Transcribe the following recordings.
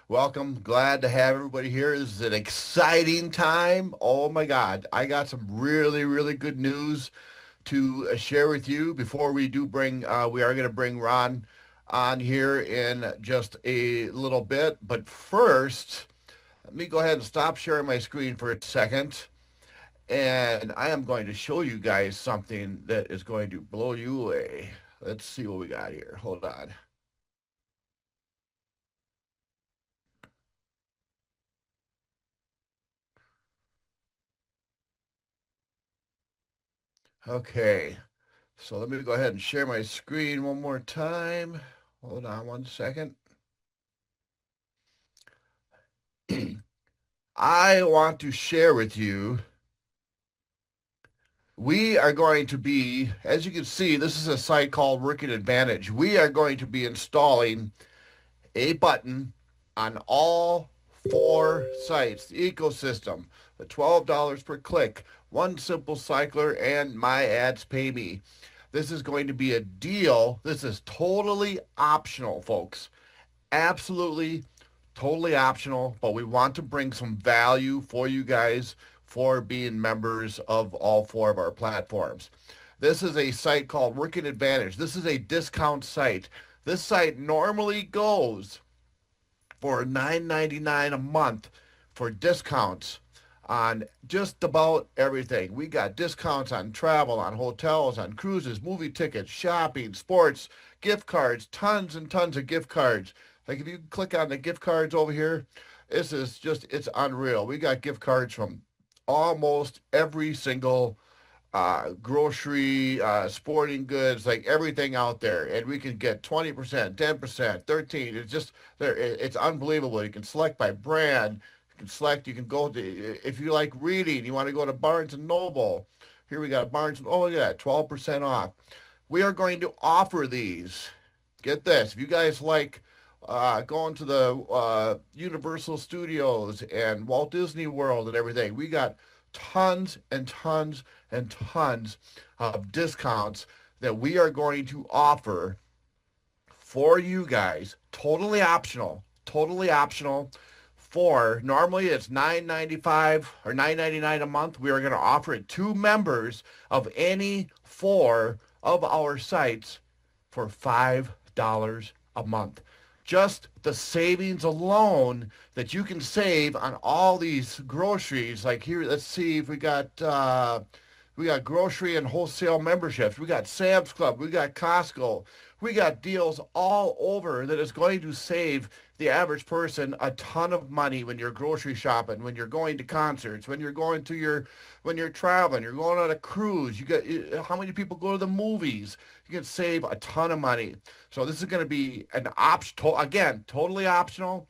Welcome. Glad to have everybody here. This is an exciting time. Oh my God. I got some really good news to share with you before we do we are going to bring Ron on here in just a little bit. But first, let me go ahead and stop sharing my screen for a second. And I am going to show you guys something that is going to blow you away. Let's see what we got here. Hold on. Okay. So let me go ahead and share my screen one more time. Hold on one second. I want to share with you, we are going to be, as you can see, this is a site called Working Advantage. We are going to be installing a button on all four sites, the ecosystem, the $12 per click, One Simple Cycler, and My Ads Pay Me. This is going to be a deal. This is totally optional, folks. Absolutely, totally optional, but we want to bring some value for you guys for being members of all four of our platforms. This is a site called Working Advantage. This is a discount site. This site normally goes for $9.99 a month for discounts on just about everything. We got discounts on travel, on hotels, on cruises, movie tickets, shopping, sports, gift cards, tons and tons of gift cards. Like if you click on the gift cards over here, this is just, it's unreal. We got gift cards from almost every single grocery, sporting goods, like everything out there. And we can get 20%, 10%, 13. It's just there. It's unbelievable. You can select by brand. You can select, you can go to, if you like reading, you want to go to Barnes and Noble. Here we got Barnes and, oh yeah, 12% off. We are going to offer these. Get this. If you guys like going to the Universal Studios and Walt Disney World and everything, we got tons and tons and tons of discounts that we are going to offer for you guys, totally optional. For normally it's $9.95 or $9.99 a month. We are going to offer it to members of any four of our sites for $5 a month. Just the savings alone that you can save on all these groceries. Like here, let's see if we got grocery and wholesale memberships. We got Sam's Club. We got Costco. We got deals all over that is going to save the average person a ton of money when you're grocery shopping, when you're going to concerts, when you're traveling, you're going on a cruise. You got how many people go to the movies? You can save a ton of money. So this is going to be an option again, totally optional.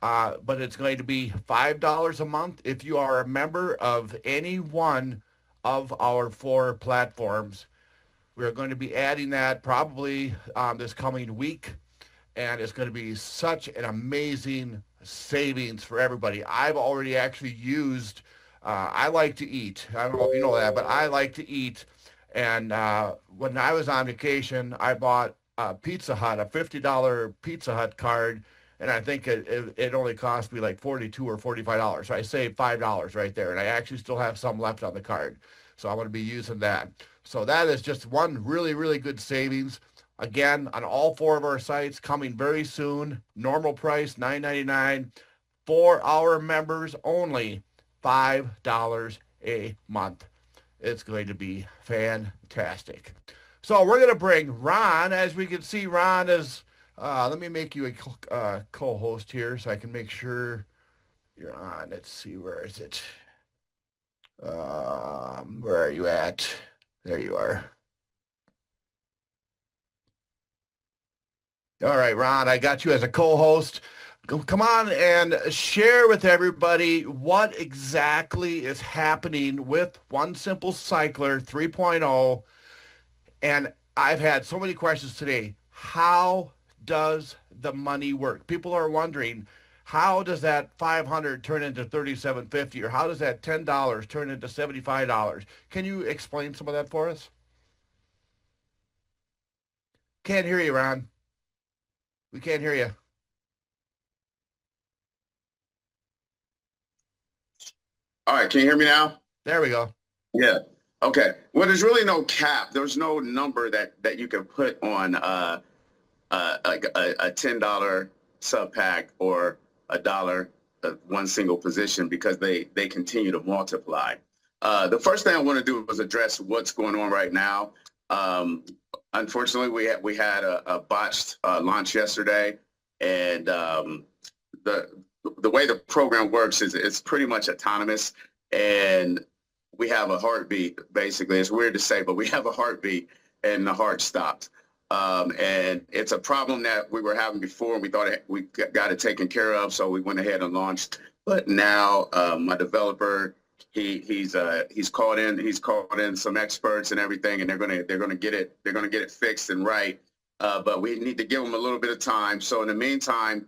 But it's going to be $5 a month if you are a member of any one of our four platforms. We're going to be adding that probably this coming week, and it's going to be such an amazing savings for everybody. I've already actually used, I like to eat. I don't know if you know that, but I like to eat. And when I was on vacation, I bought a Pizza Hut, a $50 Pizza Hut card, and I think it only cost me like $42 or $45. So I saved $5 right there, and I actually still have some left on the card. So I'm going to be using that. So that is just one really good savings. Again, on all four of our sites, coming very soon. Normal price, $9.99. For our members only, $5 a month. It's going to be fantastic. So we're going to bring Ron. As we can see, Ron is, let me make you a co-host here so I can make sure you're on. Let's see, where is it? Where are you at? There you are. All right, Ron, I got you as a co-host. Come on and share with everybody what exactly is happening with One Simple Cycler 3.0. And I've had so many questions today. How does the money work? People are wondering, how does that 500 turn into 37.50, or how does that $10 turn into $75? Can you explain some of that for us? Can't hear you, Ron. We can't hear you. All right, can you hear me now? There we go. Yeah. Okay. Well, there's really no cap. There's no number that you can put on like a $10 sub pack or $1 one single position because they continue to multiply. The first thing I want to do is address what's going on right now. Unfortunately, we had a botched launch yesterday, and the way the program works is it's pretty much autonomous, and we have a heartbeat. Basically, it's weird to say, but we have a heartbeat, and the heart stopped. And it's a problem that we were having before, and we thought we got it taken care of, so we went ahead and launched. But now my developer, he's called in some experts and everything, and they're gonna get it fixed and right. But we need to give them a little bit of time. So in the meantime,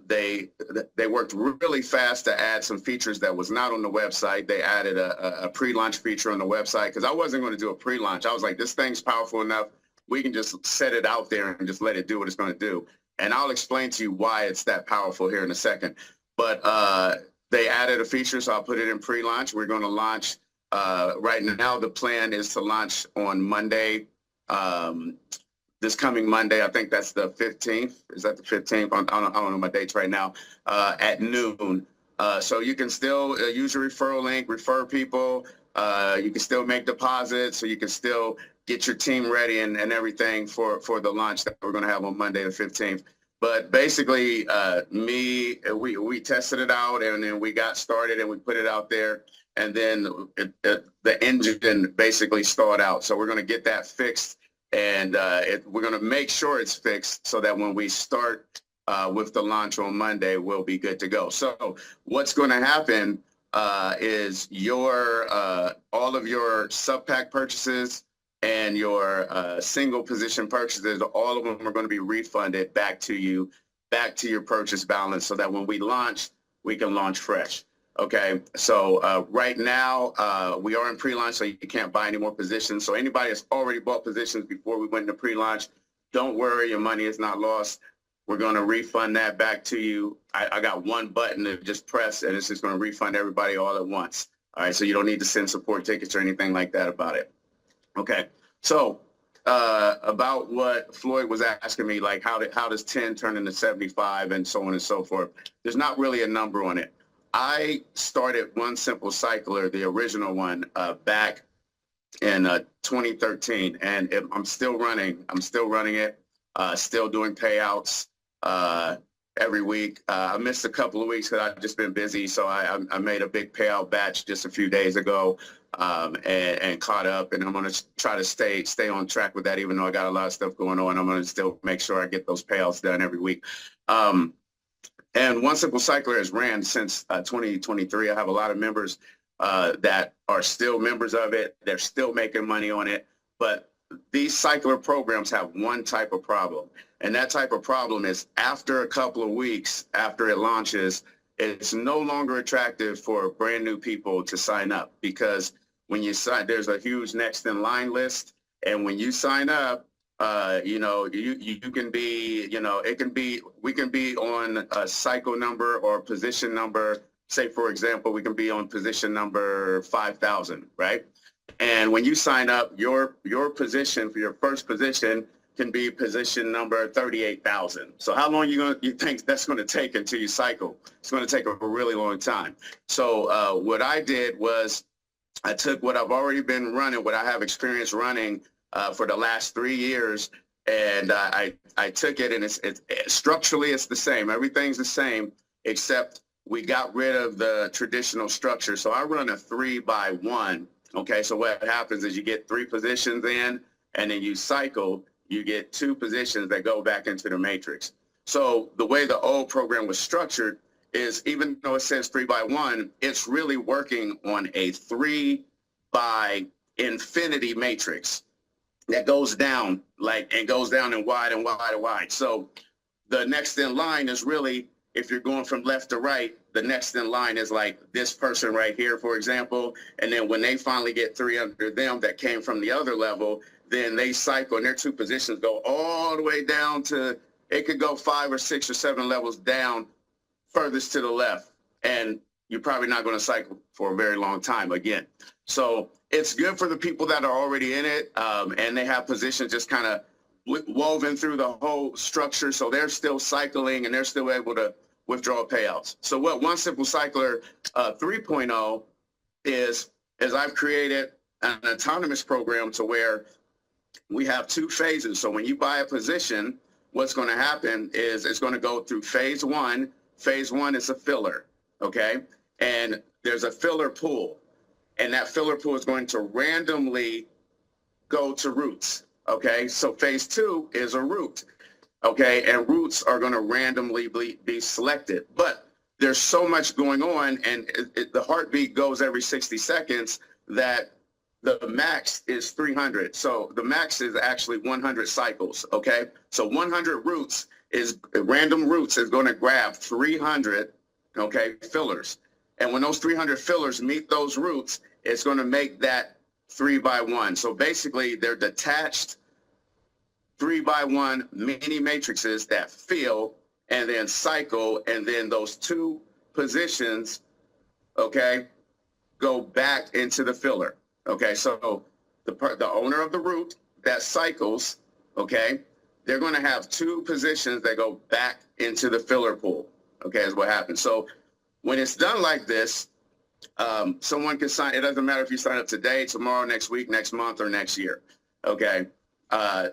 they worked really fast to add some features that was not on the website. They added a pre-launch feature on the website because I wasn't going to do a pre-launch. I was like, this thing's powerful enough. We can just set it out there and just let it do what it's going to do. And I'll explain to you why it's that powerful here in a second. But they added a feature, so I'll put it in pre-launch. We're going to launch right now. The plan is to launch on Monday. This coming Monday, I think that's the 15th. Is that the 15th? I don't know my dates right now, at noon. So you can still use your referral link, refer people. You can still make deposits, so you can still get your team ready and everything for the launch that we're going to have on Monday the 15th. But basically, we tested it out, and then we got started and we put it out there. And then the engine basically stalled out. So we're going to get that fixed. And we're going to make sure it's fixed so that when we start with the launch on Monday, we'll be good to go. So what's going to happen is all of your sub-pack purchases and your single position purchases, all of them are going to be refunded back to you, back to your purchase balance, so that when we launch, we can launch fresh. Okay, so right now we are in pre-launch, so you can't buy any more positions. So anybody that's already bought positions before we went into pre-launch, don't worry, your money is not lost. We're going to refund that back to you. I got one button to just press, and it's just going to refund everybody all at once. All right, so you don't need to send support tickets or anything like that about it. Okay, so about what Floyd was asking me, like how does 10 turn into 75 and so on and so forth. There's not really a number on it. I started 1SimpleCycler, the original one, back in 2013, and I'm still running it, still doing payouts every week. I missed a couple of weeks because I've just been busy, so I made a big payout batch just a few days ago, and caught up, and I'm going to try to stay on track with that. Even though I got a lot of stuff going on, I'm going to still make sure I get those payouts done every week. And 1SimpleCycler has ran since 2023. I have a lot of members that are still members of it. They're still making money on it. But these cycler programs have one type of problem. And that type of problem is after a couple of weeks, after it launches, it's no longer attractive for brand new people to sign up, because when you sign, there's a huge next in line list. And when you sign up, you can be, we can be on a cycle number or position number. Say, for example, we can be on position number 5,000, right? And when you sign up, your position for your first position can be position number 38,000. So how long you think that's going to take until you cycle? It's going to take a really long time. So what I did was I took what I've already been running, what I have experience running for the last 3 years, and I took it, and it's structurally it's the same. Everything's the same, except we got rid of the traditional structure. So I run a 3x1. Okay, so what happens is you get 3 positions in, and then you cycle. You get 2 positions that go back into the matrix. So the way the old program was structured is, even though it says 3x1, it's really working on a 3 by infinity matrix that goes down, and goes down and wide and wide and wide. So the next in line is really, if you're going from left to right, the next in line is like this person right here, for example. And then when they finally get 3 under them that came from the other level, then they cycle, and their 2 positions go all the way down to, it could go 5 or 6 or 7 levels down furthest to the left. And you're probably not going to cycle for a very long time again. So it's good for the people that are already in it, and they have positions just kind of woven through the whole structure, so they're still cycling and they're still able to withdraw payouts. So what 1SimpleCycler 3.0 is I've created an autonomous program to where we have two phases. So when you buy a position, what's going to happen is it's going to go through phase one. Phase one is a filler, okay? And there's a filler pool, and that filler pool is going to randomly go to routes, okay? So phase two is a route, okay? And routes are going to randomly be selected. But there's so much going on, and the heartbeat goes every 60 seconds that the max is 300. So the max is actually 100 cycles, okay? So 100 routes random routes is going to grab 300, okay, fillers. And when those 300 fillers meet those routes, it's going to make that 3x1. So basically, they're detached 3x1 mini matrices that fill and then cycle, and then those two positions, okay, go back into the filler. Okay, so the owner of the route that cycles, okay, they're going to have two positions that go back into the filler pool. Okay, is what happens. So when it's done like this, someone can sign. It doesn't matter if you sign up today, tomorrow, next week, next month, or next year. Okay,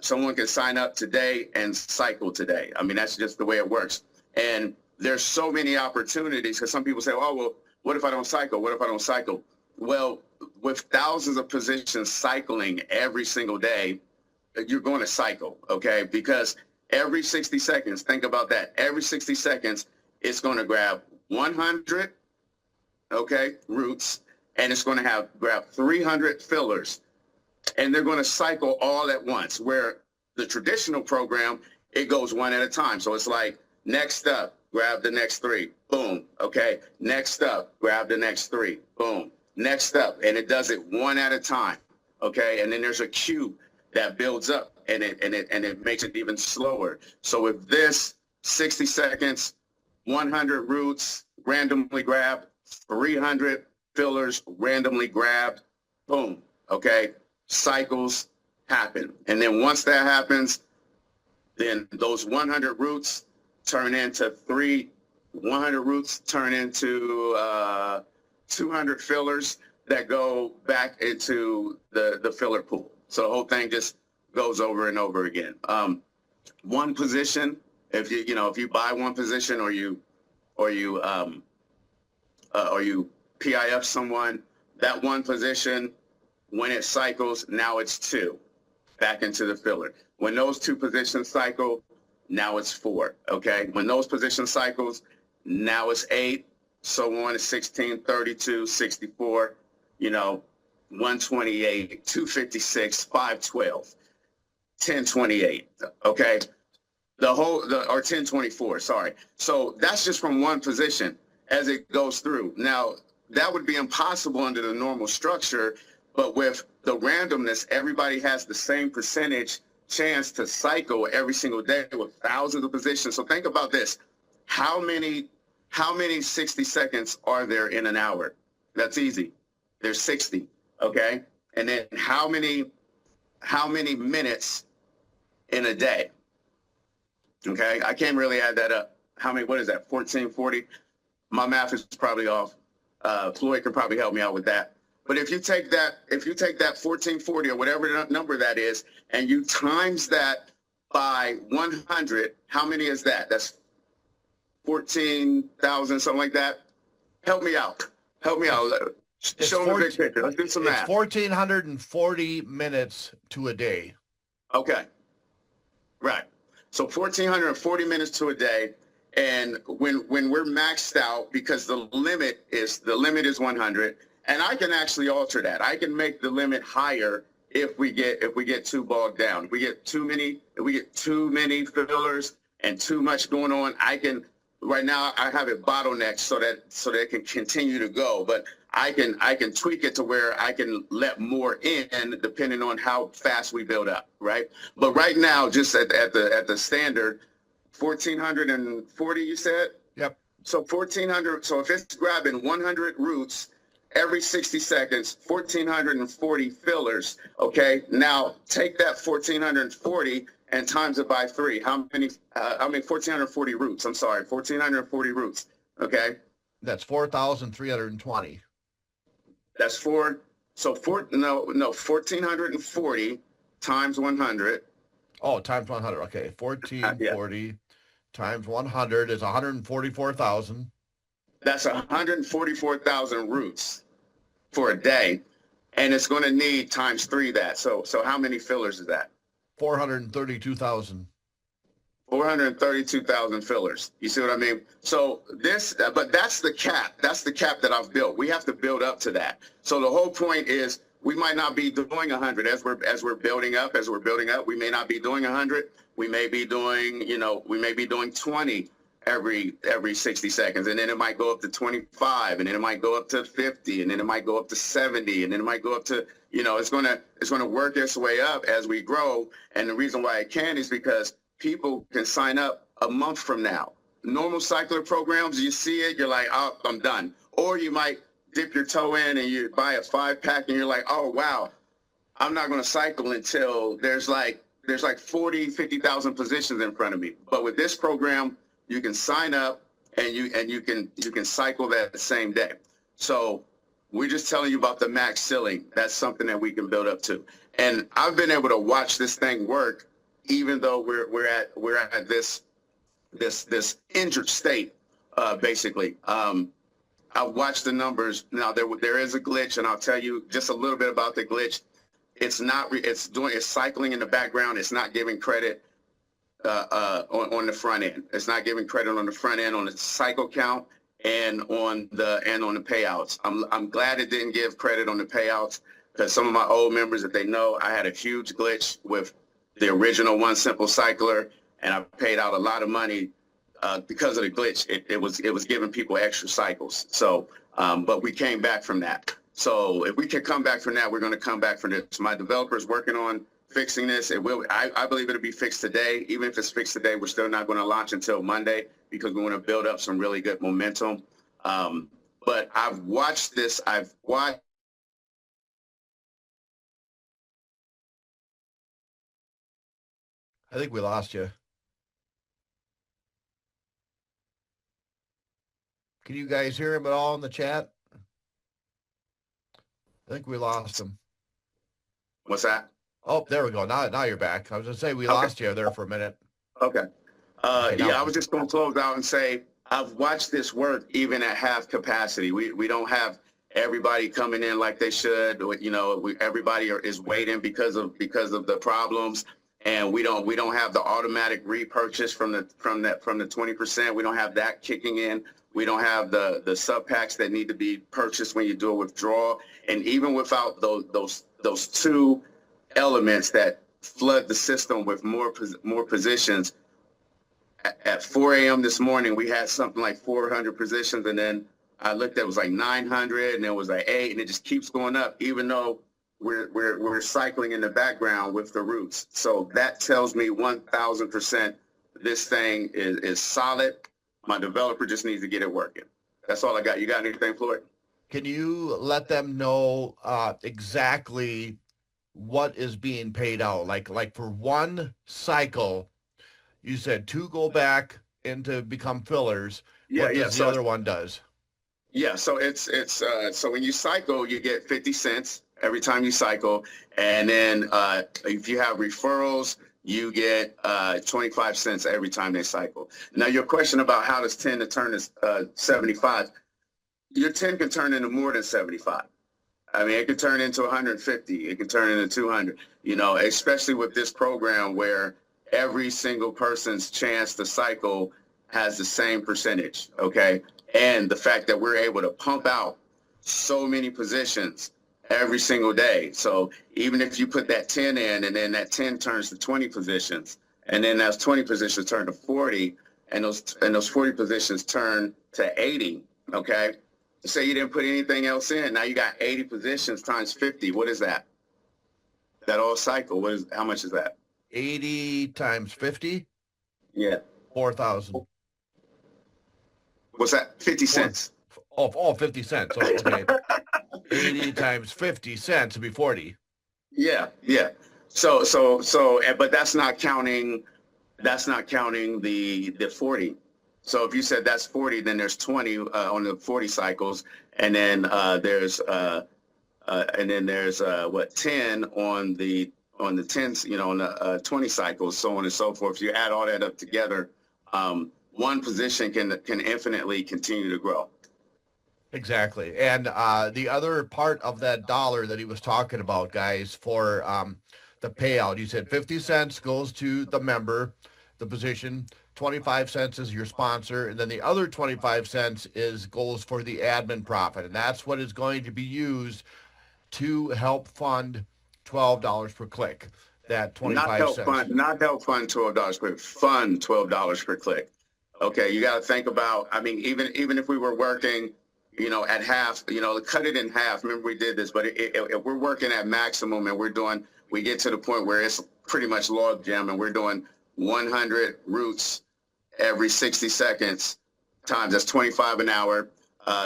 someone can sign up today and cycle today. I mean, that's just the way it works. And there's so many opportunities, because some people say, oh, well, what if I don't cycle? What if I don't cycle? Well, with thousands of positions cycling every single day, you're going to cycle, okay? Because every 60 seconds, think about that. Every 60 seconds, it's going to grab 100, okay, routes, and it's going to grab 300 fillers. And they're going to cycle all at once, where the traditional program, it goes one at a time. So it's like, next up, grab the next three, boom, okay? Next up, grab the next three, boom. Next up, and it does it one at a time, okay? And then there's a queue that builds up, and it makes it even slower. So with this, 60 seconds, 100 routes randomly grabbed, 300 fillers randomly grabbed, boom, okay? Cycles happen. And then once that happens, then those 100 routes turn into 100 routes turn into 200 fillers that go back into the filler pool. So the whole thing just goes over and over again. One position, if you buy one position, or you PIF someone, that one position, when it cycles, now it's two back into the filler. When those two positions cycle, now it's four, okay? When those positions cycles, now it's 8, so on, 16, 32, 64, 128, 256, 512, 1028, okay? Or 1024, sorry. So that's just from one position as it goes through. Now, that would be impossible under the normal structure, but with the randomness, everybody has the same percentage chance to cycle every single day with thousands of positions. So think about this. How many 60 seconds are there in an hour? That's easy. There's 60, okay? And then how many minutes in a day? Okay, I can't really add that up. What is that, 1440? My math is probably off. Floyd can probably help me out with that. But if you take that 1440 or whatever number that is, and you times that by 100, how many is that? That's 14,000, something like that. Help me out. Show me the big picture. Let's do some math. It's 1,440 minutes to a day. Okay. Right. So 1,440 minutes to a day. And when we're maxed out, because the limit is 100, and I can actually alter that. I can make the limit higher if we get too bogged down. If we get too many fillers and too much going on, right now I have it bottlenecked so that it can continue to go. But I can tweak it to where I can let more in depending on how fast we build up, right? But right now, just at the standard, 1,440, you said? Yep. So 1,400, so if it's grabbing 100 roots every 60 seconds, 1,440 fillers, okay? Now take that 1,440 and times it by 3. How many, 1,440 roots, I'm sorry, 1,440 roots, okay? That's 4,320. That's four, so 1,440 times 100. Oh, times 100. Okay, Yeah. 1440 times 100 is 144,000. That's 144,000 roots for a day, and it's going to need times 3 that. So how many fillers is that? 432,000. 432,000 fillers. You see what I mean? So this, but that's the cap. That's the cap that I've built. We have to build up to that. So the whole point is we might not be doing 100 as we're building up. As we're building up, we may not be doing 100. We may be doing, we may be doing 20 every 60 seconds, and then it might go up to 25, and then it might go up to 50, and then it might go up to 70, and then it might go up to, it's gonna work its way up as we grow. And the reason why it can is because people can sign up a month from now. Normal cycler programs, you see it, you're like, oh, I'm done. Or you might dip your toe in and you buy a 5-pack and you're like, oh, wow, I'm not going to cycle until there's like 40, 50,000 positions in front of me. But with this program, you can sign up and you can cycle that same day. So we're just telling you about the max ceiling. That's something that we can build up to. And I've been able to watch this thing work, even though we're at this injured state, basically. I watched the numbers. Now there is a glitch, and I'll tell you just a little bit about the glitch. It's cycling in the background. It's not giving credit on the front end. It's not giving credit on the front end on the cycle count and on the payouts. I'm glad it didn't give credit on the payouts, because some of my old members, that they know, I had a huge glitch with the original 1SimpleCycler, and I paid out a lot of money because of the glitch. It was giving people extra cycles. So, but we came back from that. So if we can come back from that, we're going to come back from this. My developer is working on fixing this. It will. I believe it'll be fixed today. Even if it's fixed today, we're still not going to launch until Monday, because we want to build up some really good momentum. But I've watched this. I think we lost you. Can you guys hear him at all in the chat? I think we lost him. What's that? Oh, there we go. Now you're back. I was going to say we lost you there for a minute. Okay. Yeah, I was just going to close out and say I've watched this work even at half capacity. We don't have everybody coming in like they should. Everybody is waiting because of the problems. And we don't have the automatic repurchase from the 20%. We don't have that kicking in. We don't have the sub packs that need to be purchased when you do a withdrawal. And even without those two elements that flood the system with more positions, at 4 a.m. this morning, we had something like 400 positions. And then I looked at, it was like 900, and it was like 8, and it just keeps going up, even though we're cycling in the background with the roots. So that tells me 1,000% this thing is solid. My developer just needs to get it working. That's all I got. You got anything, Floyd? Can you let them know exactly what is being paid out? Like for one cycle, you said 2 go back into become fillers. What does the other one does? Yeah, so it's so when you cycle, you get 50 cents every time you cycle, and then if you have referrals, you get 25 cents every time they cycle. Now, your question about how does 10 to turn to 75, your 10 can turn into more than 75. I mean, it can turn into 150. It can turn into 200, especially with this program where every single person's chance to cycle has the same percentage, okay? And the fact that we're able to pump out so many positions every single day. So even if you put that 10 in, and then that 10 turns to 20 positions, and then those 20 positions turn to 40, and those 40 positions turn to 80, okay? Say you didn't put anything else in. Now you got 80 positions times 50. What is that? That all cycle, how much is that? 80 times 50? Yeah. 4,000. What's that? 50 Four. cents. Oh, 50 cents. So, okay. 80 times 50 cents would be 40. Yeah, yeah. So, but that's not counting the 40. So if you said that's 40, then there's 20 on the 40 cycles, and then there's what 10 on the 10s, on the 20 cycles, so on and so forth. If you add all that up together, one position can infinitely continue to grow. Exactly. And the other part of that dollar that he was talking about, guys, for the payout, you said 50 cents goes to the member, the position, 25 cents is your sponsor, and then the other 25 cents goes for the admin profit. And that's what is going to be used to help fund $12 per click. That 25 cents. Not help fund $12 per click, fund $12 per click. Okay, you got to think about. I mean, even if we were working, at half, cut it in half. Remember we did this, but if we're working at maximum and we get to the point where it's pretty much log jam and we're doing 100 routes every 60 seconds times, that's 25 an hour,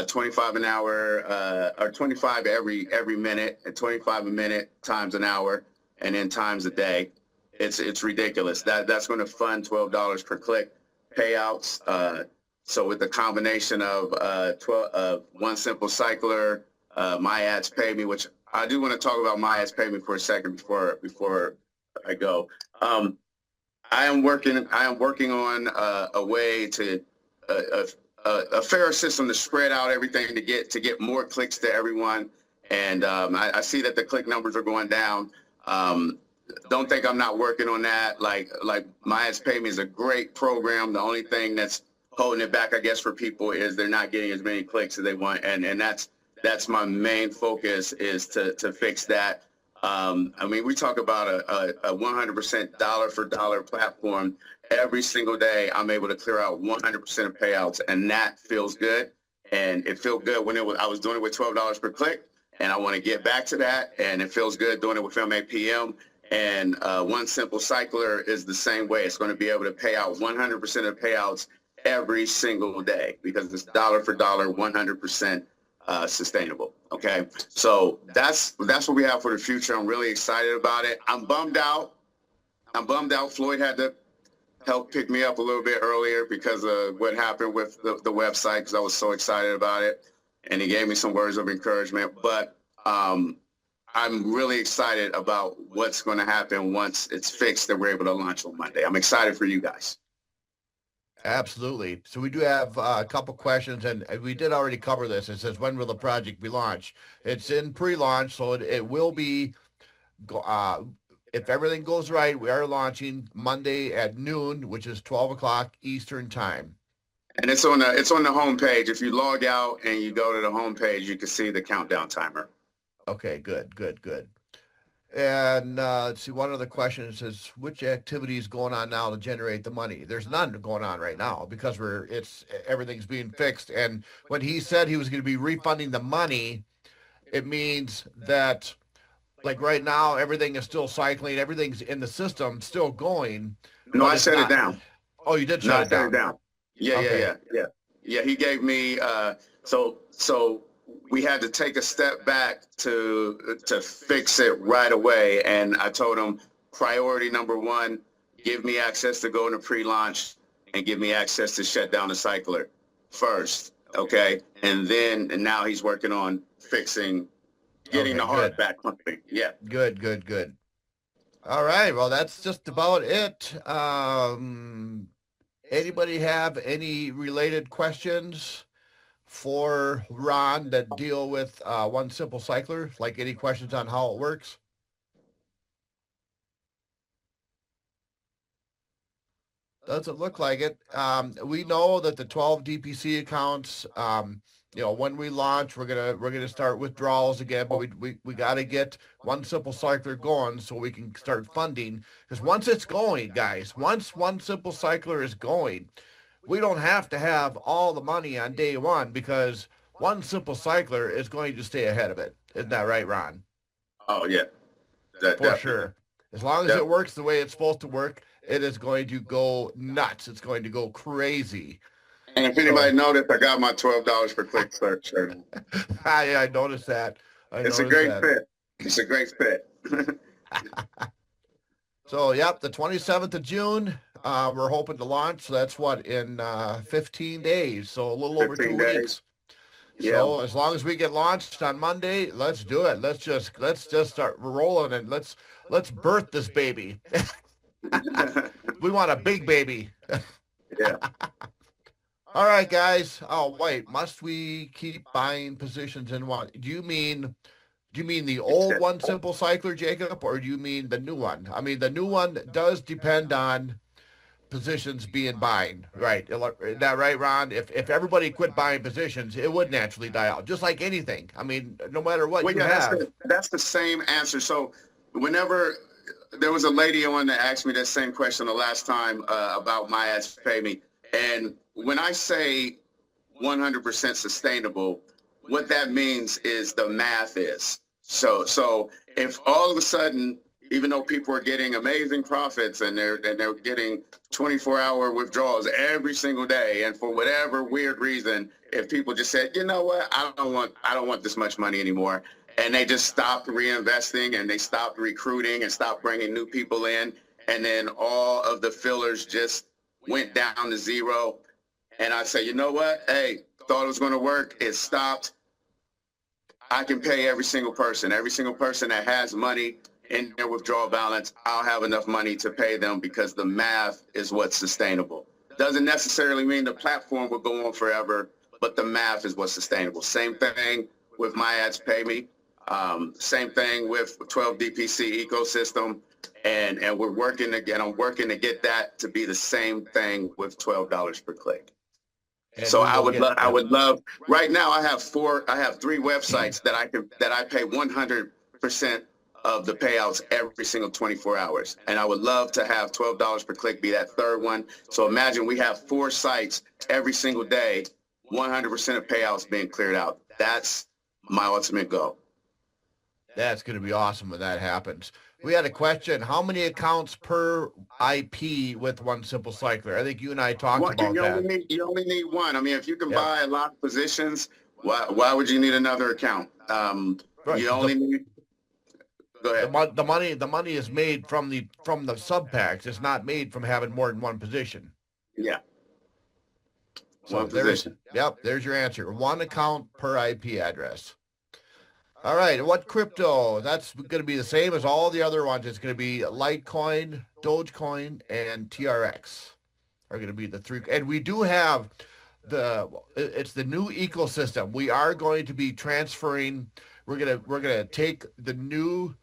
25 an hour, or 25 every minute, and 25 a minute times an hour, and then times a day. It's ridiculous. That's going to fund $12 per click payouts. So with the combination of 1SimpleCycler, My Ads Pay Me, which I do want to talk about My Ads Pay Me for a second before I go. I am working on a way to a fairer system to spread out everything to get more clicks to everyone. And I see that the click numbers are going down. Don't think I'm not working on that. Like My Ads Pay Me is a great program. The only thing that's holding it back, I guess, for people is they're not getting as many clicks as they want, and that's my main focus, is to fix that. I mean, we talk about a 100% dollar for dollar platform. Every single day, I'm able to clear out 100% of payouts, and that feels good. And it felt good when I was doing it with $12 per click, and I want to get back to that. And it feels good doing it with Film APM. And 1SimpleCycler is the same way. It's going to be able to pay out 100% of payouts every single day, because it's dollar for dollar, 100% sustainable. Okay, so that's what we have for the future. I'm really excited about it. I'm bummed out. Floyd had to help pick me up a little bit earlier because of what happened with the website, because I was so excited about it, and he gave me some words of encouragement. But I'm really excited about what's going to happen once it's fixed and we're able to launch on Monday. I'm excited for you guys. Absolutely. So we do have a couple questions, and we did already cover this. It says, when will the project be launched? It's in pre-launch, so it will be, if everything goes right, we are launching Monday at noon, which is 12 o'clock Eastern time. And it's on the homepage. If you log out and you go to the homepage, you can see the countdown timer. Okay, good. And let's see, one other question says, which activity is going on now to generate the money? There's none going on right now because everything's being fixed. And when he said he was going to be refunding the money, it means that, like, right now everything is still cycling, everything's in the system, still going. No, I shut it down. Oh, you did shut it down. Yeah, okay. Yeah. He gave me so we had to take a step back to fix it right away. And I told him, priority number one, give me access to go into pre-launch, and give me access to shut down the cycler first. Okay. And now he's working on fixing, getting the heart back pumping. Yeah. Good. All right. Well, that's just about it. Anybody have any related questions for Ron that deal with 1SimpleCycler? Like, any questions on how it works? Doesn't look like it. We know that the 12 DPC accounts, when we launch, we're gonna start withdrawals again, but we got to get 1SimpleCycler going so we can start funding. Because once it's going, guys, once 1SimpleCycler is going, we don't have to have all the money on day one, because 1SimpleCycler is going to stay ahead of it. Isn't that right, Ron? Oh yeah, for sure. As long as it works the way it's supposed to work, it is going to go nuts. It's going to go crazy. And if So anybody noticed, I got my $12 per click shirt. I noticed that. I It's a noticed great that. fit. It's a great fit. So, yep, the 27th of June, we're hoping to launch. So that's what, in 15 days. So a little over 2 15 days. weeks. Yeah. So as long as we get launched on Monday, let's do it. Let's just start rolling and let's birth this baby. We want a big baby. Yeah. All right, guys. Oh, wait. Must we keep buying positions in what? Do you mean the old One Simple Cycler, Jacob, or do you mean the new one? I mean, the new one does depend on positions being buying, right? Is that right, Ron? If everybody quit buying positions, it would naturally die out, just like anything. I mean, no matter what Well, you yeah, have. that's the same answer. So whenever there was a lady on that asked me that same question the last time about my ads pay me, and when I say 100% sustainable, what that means is the math is. So if all of a sudden, even though people are getting amazing profits and they're getting 24-hour withdrawals every single day, and for whatever weird reason, if people just said, you know what, I don't want this much money anymore, and they just stopped reinvesting and they stopped recruiting and stopped bringing new people in, and then all of the fillers just went down to zero, and I say, you know what, hey, thought it was going to work, it stopped. I can pay every single person that has money in their withdrawal balance. I'll have enough money to pay them because the math is what's sustainable. Doesn't necessarily mean the platform will go on forever, but the math is what's sustainable. Same thing with My Ads Pay Me. Same thing with 12 DPC ecosystem. And we're working again. I'm working to get that to be the same thing with $12 per click. And so we I will would get- love, I would love, right now I have three websites that I pay 100% of the payouts every single 24 hours. And I would love to have $12 per click be that third one. So imagine we have 4 sites every single day, 100% of payouts being cleared out. That's my ultimate goal. That's going to be awesome when that happens. We had a question. How many accounts per IP with One Simple Cycler? I think you and I talked about that. You only need one. I mean, if you can Yep. buy a lot of positions, why would you need another account? Right. You only need. Go ahead. The money is made from the sub packs. It's not made from having more than one position. Yeah. So One position. There's your answer. One account per IP address. All right, what crypto? That's going to be the same as all the other ones. It's going to be Litecoin, Dogecoin, and TRX are going to be the 3. And we do have it's the new ecosystem. We are going to be transferring. We're gonna take the new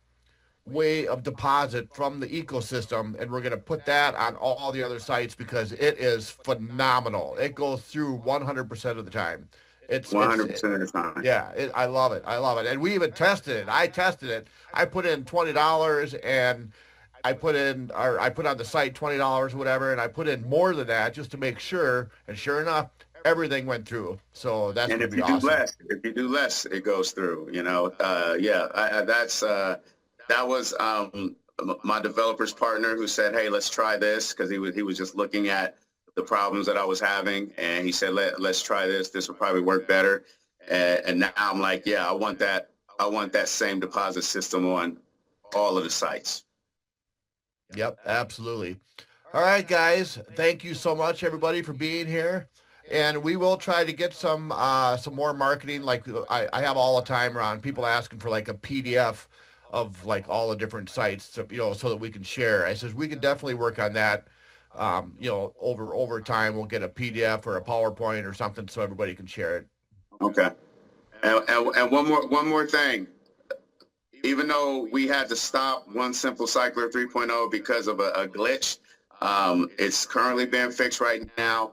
way of deposit from the ecosystem, and we're going to put that on all the other sites because it is phenomenal. It goes through 100% of the time. It's 100% of the time. Yeah, I love it. And we even tested it. I tested it. I put in $20 and I put on the site $20 or whatever, and I put in more than that just to make sure. And sure enough, everything went through. So that's going to be awesome. If you do less, it goes through. That was my developer's partner who said, "Hey, let's try this," because he was just looking at the problems that I was having, and he said, let's try this. This will probably work better. And now I'm like, yeah, I want that same deposit system on all of the sites. Yep, absolutely. All right, guys. Thank you so much, everybody, for being here. And we will try to get some more marketing. Like I have all the time, Ron, people asking for like a PDF of like all the different sites, so that we can share. I says we can definitely work on that. Over time, we'll get a PDF or a PowerPoint or something so everybody can share it. Okay. And one more thing. Even though we had to stop 1SimpleCycler 3.0 because of a glitch, it's currently being fixed right now.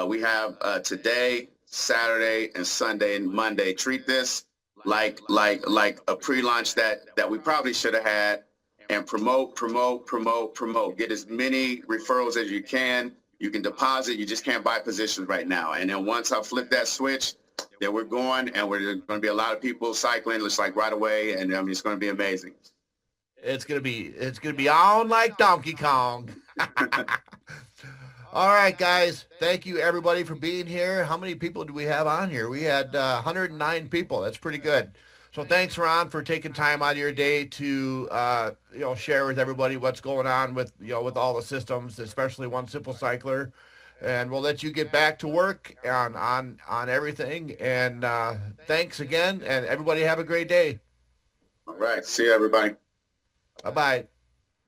We have today, Saturday, and Sunday and Monday. Treat this like a pre-launch that we probably should have had. And promote. Get as many referrals as you can. You can deposit. You just can't buy positions right now. And then once I flip that switch, then we're going, and we're going to be a lot of people cycling just like right away. And I mean, it's going to be amazing. It's going to be on like Donkey Kong. All right, guys. Thank you, everybody, for being here. How many people do we have on here? We had 109 people. That's pretty good. So thanks, Ron, for taking time out of your day to share with everybody what's going on with with all the systems, especially One Simple Cycler. And we'll let you get back to work on everything. And thanks again, and everybody have a great day. All right. See you, everybody. Bye bye.